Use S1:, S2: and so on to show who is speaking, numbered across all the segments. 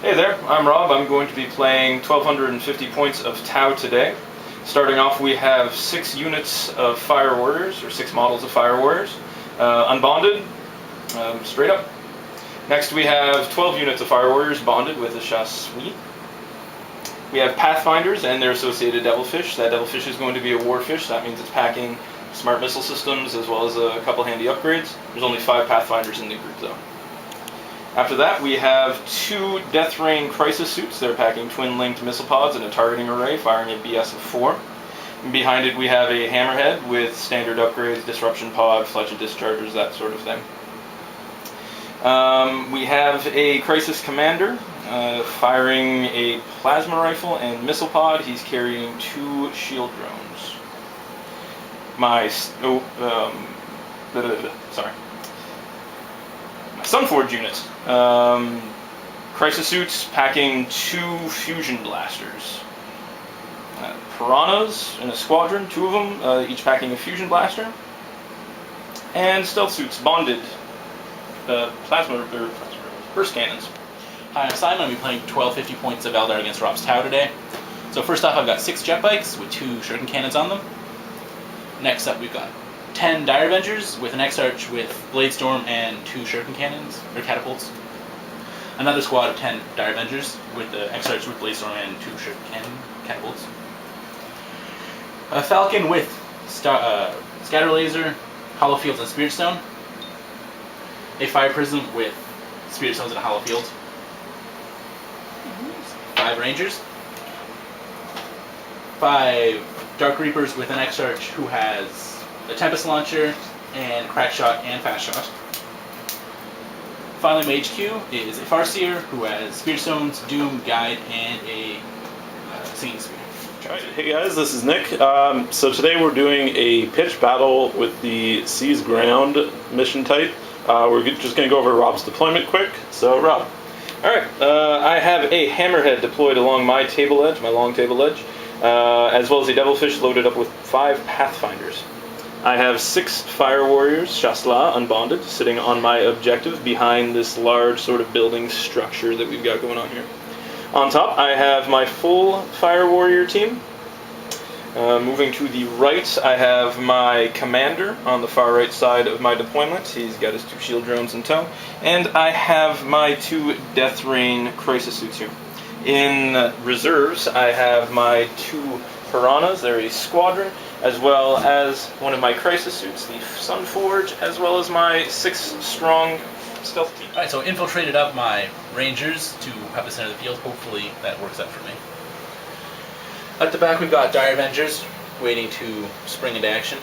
S1: Hey there, I'm Rob. I'm going to be playing 1250 points of Tau today. Starting off, we have 6 units of Fire Warriors, or 6 models of Fire Warriors, unbonded, straight up. Next we have 12 units of Fire Warriors bonded with a Chassis. We have Pathfinders and their associated Devilfish. That Devilfish is going to be a Warfish. That means it's packing smart missile systems as well as a couple handy upgrades. There's only 5 Pathfinders in the group though. After that, we have 2 Death Rain Crisis Suits. They're packing twin-linked missile pods and a targeting array, firing a BS of 4. And behind it, we have a Hammerhead with standard upgrades, disruption pod, fletch and dischargers, that sort of thing. We have a Crisis Commander firing a plasma rifle and missile pod. He's carrying 2 shield drones. My Sunforge unit. Crisis Suits packing 2 Fusion Blasters. Piranhas in a squadron, 2 of them, each packing a Fusion Blaster. And Stealth Suits, bonded. Burst Cannons.
S2: Hi, I'm Simon. I'll be playing 1250 points of Eldar against Rob's Tau today. So first off, I've got 6 jet bikes with 2 shuriken cannons on them. Next up, we've got 10 Dire Avengers with an X-Arch with Blade Storm and 2 shuriken cannons, or catapults. Another squad of 10 Dire Avengers with the X-Arch with Blade Storm and 2 shuriken catapults. A Falcon with Scatter Laser, Hollow Fields and Spirit Stone. A Fire Prism with Spirit Stones and a Hollow Field. 5 Rangers. 5 Dark Reapers with an X-Arch who has a Tempest Launcher and Crack Shot and Fast Shot. Finally, my HQ is a Farseer who has Spirit Stones, Doom, Guide, and a Singing Spear.
S3: Hey guys, this is Nick. So today we're doing a pitch battle with the Seas Ground mission type. We're just going to go over Rob's deployment quick. So Rob.
S1: Alright, I have a Hammerhead deployed along my table edge, my long table edge, as well as a Devilfish loaded up with 5 Pathfinders. I have 6 Fire Warriors, Shasla, unbonded, sitting on my objective behind this large sort of building structure that we've got going on here. On top, I have my full Fire Warrior team. Moving to the right, I have my Commander on the far right side of my deployment. He's got his 2 shield drones in tow. And I have my 2 Death Rain Crisis Suits here. In reserves, I have my 2 Piranhas, they're a squadron, as well as one of my Crisis Suits, the Sunforge, as well as my 6-strong stealth team.
S2: Alright, so infiltrated up my Rangers to have the center of the field. Hopefully that works out for me. At the back we've got Dire Avengers waiting to spring into action.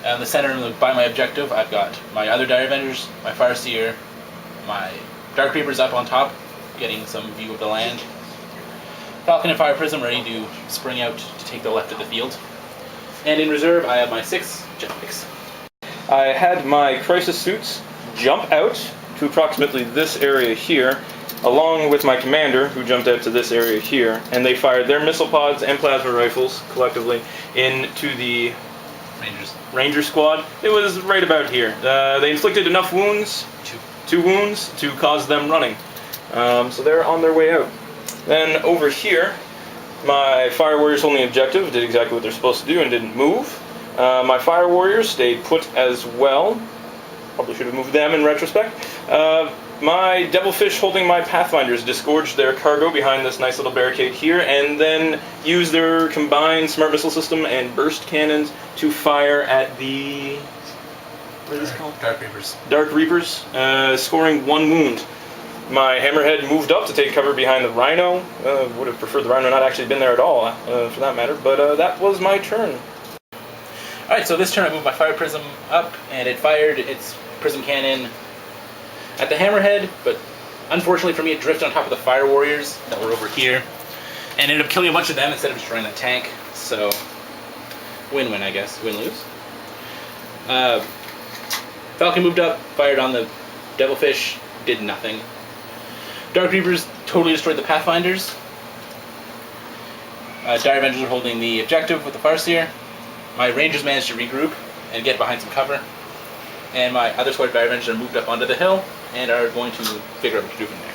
S2: In the center by my objective I've got my other Dire Avengers, my Farseer, my Dark Reapers up on top, getting some view of the land. Falcon and Fire Prism ready to spring out to take the left of the field. And in reserve I have my 6 jet bikes.
S1: I had my Crisis Suits jump out to approximately this area here, along with my Commander, who jumped out to this area here, and they fired their missile pods and plasma rifles, collectively, into the Ranger squad. It was right about here. They inflicted enough wounds, 2 wounds, to cause them running. So they're on their way out. Then over here, my Fire Warriors holding the objective did exactly what they're supposed to do and didn't move. My Fire Warriors stayed put as well. Probably should have moved them in retrospect. My Devilfish holding my Pathfinders disgorged their cargo behind this nice little barricade here, and then used their combined smart missile system and burst cannons to fire at the... what are these called?
S2: Dark Reapers.
S1: Dark Reapers, scoring 1 wound. My Hammerhead moved up to take cover behind the Rhino. Would have preferred the Rhino not actually been there at all, for that matter, but that was my turn.
S2: Alright, so this turn I moved my Fire Prism up, and it fired its Prism Cannon at the Hammerhead, but unfortunately for me it drifted on top of the Fire Warriors that were over here, and ended up killing a bunch of them instead of destroying that tank, so win-win I guess, win-lose. Falcon moved up, fired on the Devilfish, did nothing. Dark Reapers totally destroyed the Pathfinders. Dire Avengers are holding the objective with the Farseer. My Rangers managed to regroup and get behind some cover. And my other squad of Dire Avengers are moved up onto the hill and are going to figure out what to do from there.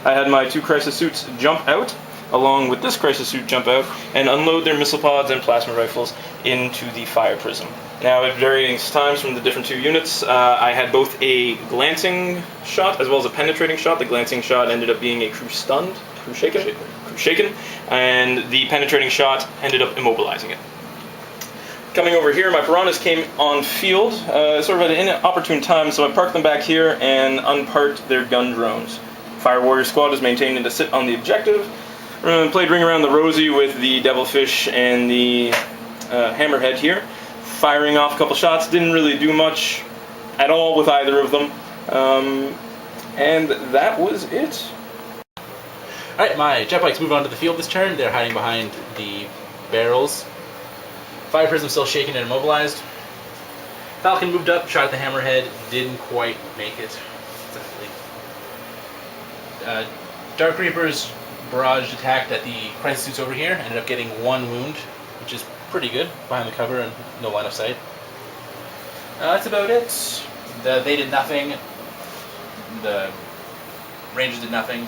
S1: I had my 2 crisis suits jump out, along with this crisis suit jump out, and unload their missile pods and plasma rifles into the fire prism. Now, at varying times from the different 2 units, I had both a glancing shot as well as a penetrating shot. The glancing shot ended up being a crew shaken, and the penetrating shot ended up immobilizing it. Coming over here, my piranhas came on field, sort of at an inopportune time, so I parked them back here and unparked their gun drones. Fire Warrior Squad is maintained to sit on the objective. Played Ring Around the Rosie with the Devilfish and the Hammerhead here. Firing off a couple shots, didn't really do much at all with either of them. And that was it.
S2: Alright, my jet bikes move onto the field this turn. They're hiding behind the barrels. Fire prism still shaken and immobilized. Falcon moved up, shot at the Hammerhead, didn't quite make it. Exactly. Dark Reapers barraged attacked at the crisis suits over here, ended up getting 1 wound, which is pretty good, behind the cover and no line of sight. That's about it. They did nothing. The Rangers did nothing.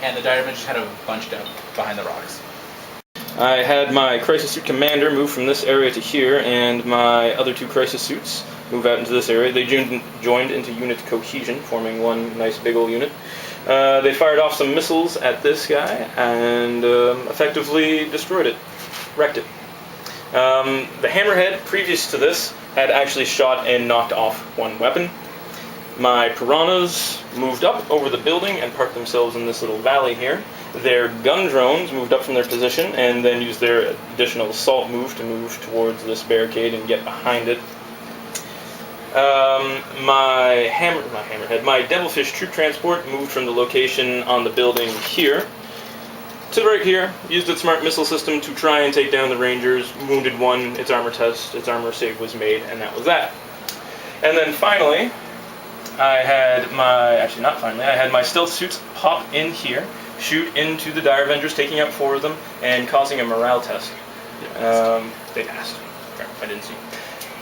S2: And the Dire just had a bunched up behind the rocks.
S1: I had my Crisis Suit Commander move from this area to here, and my other 2 Crisis Suits move out into this area. They joined into unit cohesion, forming one nice big old unit. They fired off some missiles at this guy, and effectively destroyed it. Wrecked it. The Hammerhead, previous to this, had actually shot and knocked off 1 weapon. My piranhas moved up over the building and parked themselves in this little valley here. Their gun drones moved up from their position and then used their additional assault move to move towards this barricade and get behind it. My Devilfish troop transport moved from the location on the building here to right here, used its smart missile system to try and take down the Rangers, wounded 1, its armor save was made, and that was that. And then finally, I had my stealth suits pop in here, shoot into the Dire Avengers, taking out 4 of them, and causing a morale test. They passed. I didn't see.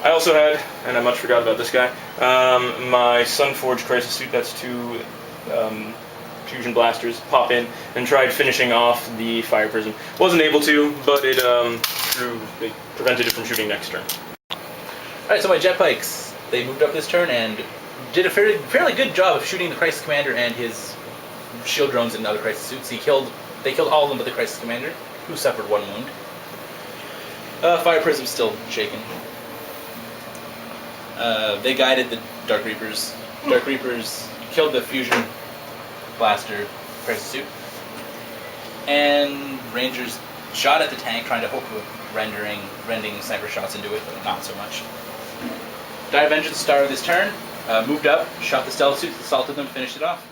S1: I also had, and I much forgot about this guy, my Sunforged Crisis Suit, that's 2 fusion blasters, pop in and tried finishing off the fire prism. Wasn't able to, but it prevented it from shooting next turn.
S2: Alright, so my jet bikes, they moved up this turn and did a fairly good job of shooting the Crisis Commander and his shield drones and other Crisis suits. They killed all of them but the Crisis Commander, who suffered 1 wound. Fire prism's still shaken. They guided the Dark Reapers. Dark Reapers killed the fusion blaster Crisis suit. And Rangers shot at the tank, trying to hope of rending sniper shots into it, but not so much. Dire Avengers, the star of this turn, moved up, shot the stealth suits, assaulted them, finished it off.